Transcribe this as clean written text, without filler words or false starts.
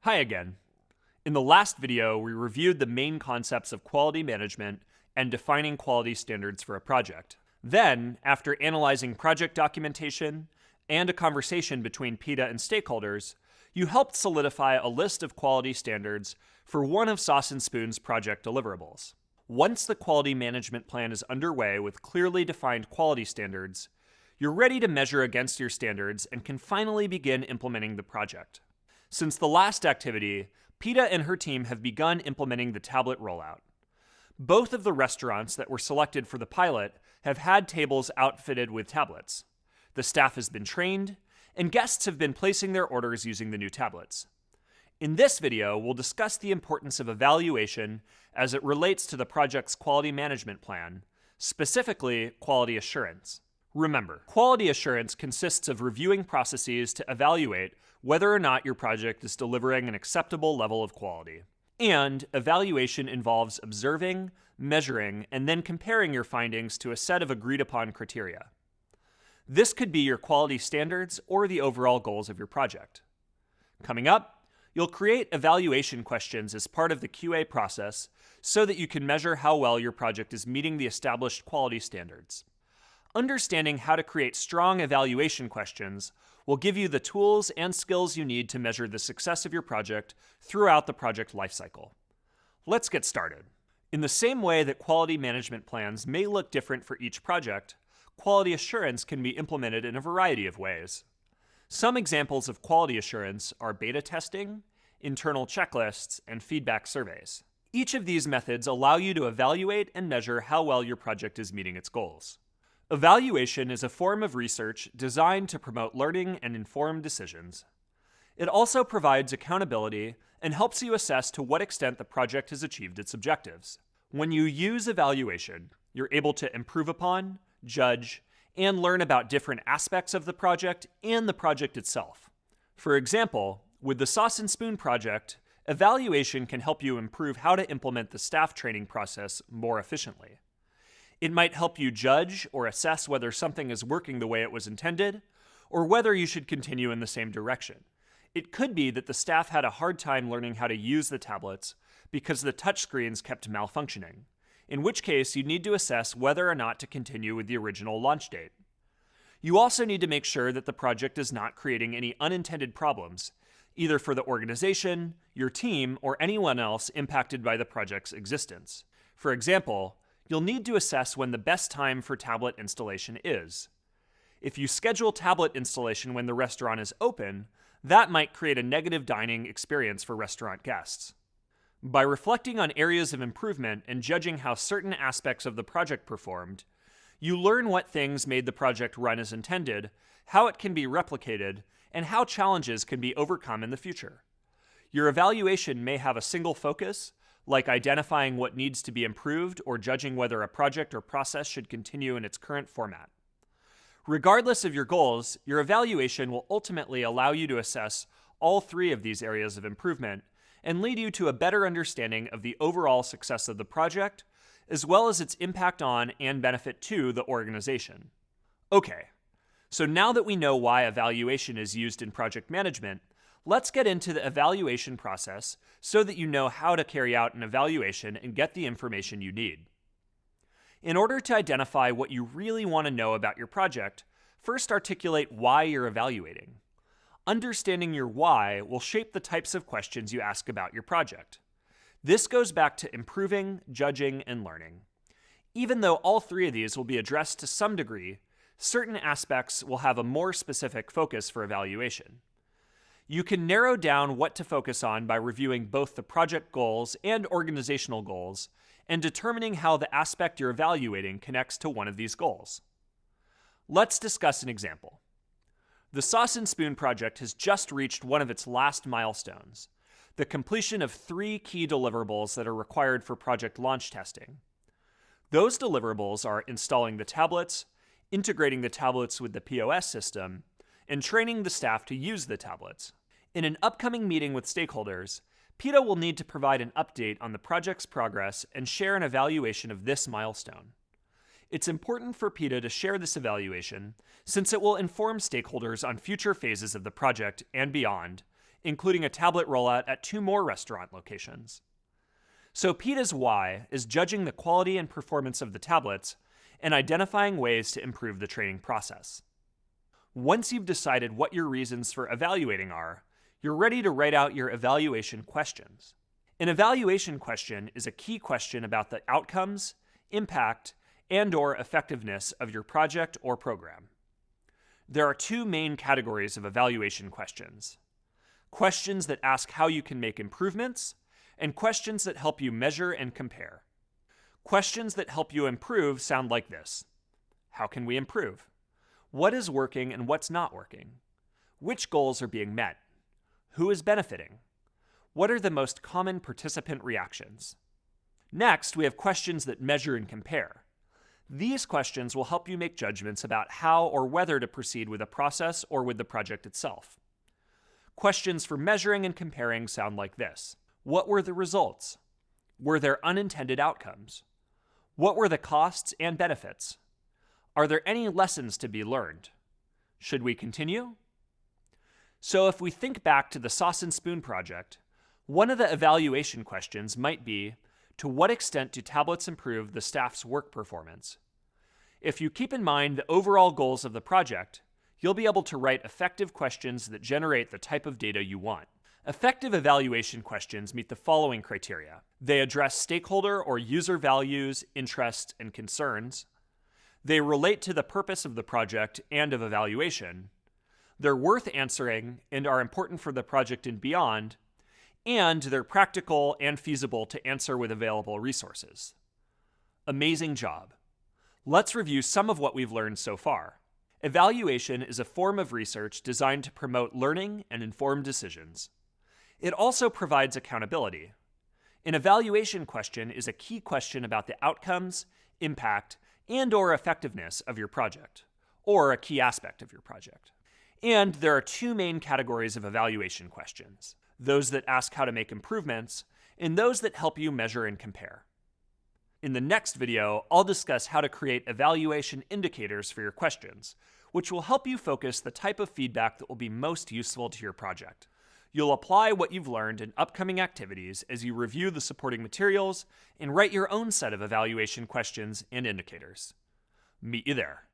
Hi again. In the last video, we reviewed the main concepts of quality management and defining quality standards for a project. Then, after analyzing project documentation and a conversation between PETA and stakeholders, you helped solidify a list of quality standards for one of Sauce and Spoon's project deliverables. Once the quality management plan is underway with clearly defined quality standards, you're ready to measure against your standards and can finally begin implementing the project. Since the last activity, PETA and her team have begun implementing the tablet rollout. Both of the restaurants that were selected for the pilot have had tables outfitted with tablets. The staff has been trained, and guests have been placing their orders using the new tablets. In this video, we'll discuss the importance of evaluation as it relates to the project's quality management plan, specifically quality assurance. Remember, quality assurance consists of reviewing processes to evaluate whether or not your project is delivering an acceptable level of quality. And evaluation involves observing, measuring, and then comparing your findings to a set of agreed-upon criteria. This could be your quality standards or the overall goals of your project. Coming up, you'll create evaluation questions as part of the QA process so that you can measure how well your project is meeting the established quality standards. Understanding how to create strong evaluation questions will give you the tools and skills you need to measure the success of your project throughout the project lifecycle. Let's get started. In the same way that quality management plans may look different for each project, quality assurance can be implemented in a variety of ways. Some examples of quality assurance are beta testing, internal checklists, and feedback surveys. Each of these methods allow you to evaluate and measure how well your project is meeting its goals. Evaluation is a form of research designed to promote learning and informed decisions. It also provides accountability and helps you assess to what extent the project has achieved its objectives. When you use evaluation, you're able to improve upon, judge, and learn about different aspects of the project and the project itself. For example, with the Sauce and Spoon project, evaluation can help you improve how to implement the staff training process more efficiently. It might help you judge or assess whether something is working the way it was intended, or whether you should continue in the same direction. It could be that the staff had a hard time learning how to use the tablets because the touchscreens kept malfunctioning, in which case you need to assess whether or not to continue with the original launch date. You also need to make sure that the project is not creating any unintended problems, either for the organization, your team, or anyone else impacted by the project's existence. For example, you'll need to assess when the best time for tablet installation is. If you schedule tablet installation when the restaurant is open, that might create a negative dining experience for restaurant guests. By reflecting on areas of improvement and judging how certain aspects of the project performed, you learn what things made the project run as intended, how it can be replicated, and how challenges can be overcome in the future. Your evaluation may have a single focus, like identifying what needs to be improved or judging whether a project or process should continue in its current format. Regardless of your goals, your evaluation will ultimately allow you to assess all three of these areas of improvement and lead you to a better understanding of the overall success of the project, as well as its impact on and benefit to the organization. Okay, so now that we know why evaluation is used in project management, let's get into the evaluation process so that you know how to carry out an evaluation and get the information you need. In order to identify what you really want to know about your project, first articulate why you're evaluating. Understanding your why will shape the types of questions you ask about your project. This goes back to improving, judging, and learning. Even though all three of these will be addressed to some degree, certain aspects will have a more specific focus for evaluation. You can narrow down what to focus on by reviewing both the project goals and organizational goals and determining how the aspect you're evaluating connects to one of these goals. Let's discuss an example. The Sauce and Spoon project has just reached one of its last milestones, the completion of 3 key deliverables that are required for project launch testing. Those deliverables are installing the tablets, integrating the tablets with the POS system, and training the staff to use the tablets. In an upcoming meeting with stakeholders, PETA will need to provide an update on the project's progress and share an evaluation of this milestone. It's important for PETA to share this evaluation since it will inform stakeholders on future phases of the project and beyond, including a tablet rollout at 2 more restaurant locations. So PIDA's why is judging the quality and performance of the tablets and identifying ways to improve the training process. Once you've decided what your reasons for evaluating are, you're ready to write out your evaluation questions. An evaluation question is a key question about the outcomes, impact, and/or effectiveness of your project or program. There are 2 main categories of evaluation questions: questions that ask how you can make improvements, and questions that help you measure and compare. Questions that help you improve sound like this: how can we improve? What is working and what's not working? Which goals are being met? Who is benefiting? What are the most common participant reactions? Next, we have questions that measure and compare. These questions will help you make judgments about how or whether to proceed with a process or with the project itself. Questions for measuring and comparing sound like this: what were the results? Were there unintended outcomes? What were the costs and benefits? Are there any lessons to be learned? Should we continue? So if we think back to the Sauce and Spoon project, one of the evaluation questions might be, to what extent do tablets improve the staff's work performance? If you keep in mind the overall goals of the project, you'll be able to write effective questions that generate the type of data you want. Effective evaluation questions meet the following criteria. They address stakeholder or user values, interests, and concerns. They relate to the purpose of the project and of evaluation. They're worth answering and are important for the project and beyond, and they're practical and feasible to answer with available resources. Amazing job. Let's review some of what we've learned so far. Evaluation is a form of research designed to promote learning and informed decisions. It also provides accountability. An evaluation question is a key question about the outcomes, impact, and/or effectiveness of your project, or a key aspect of your project. And there are 2 main categories of evaluation questions: those that ask how to make improvements, and those that help you measure and compare. In the next video, I'll discuss how to create evaluation indicators for your questions, which will help you focus the type of feedback that will be most useful to your project. You'll apply what you've learned in upcoming activities as you review the supporting materials and write your own set of evaluation questions and indicators. Meet you there.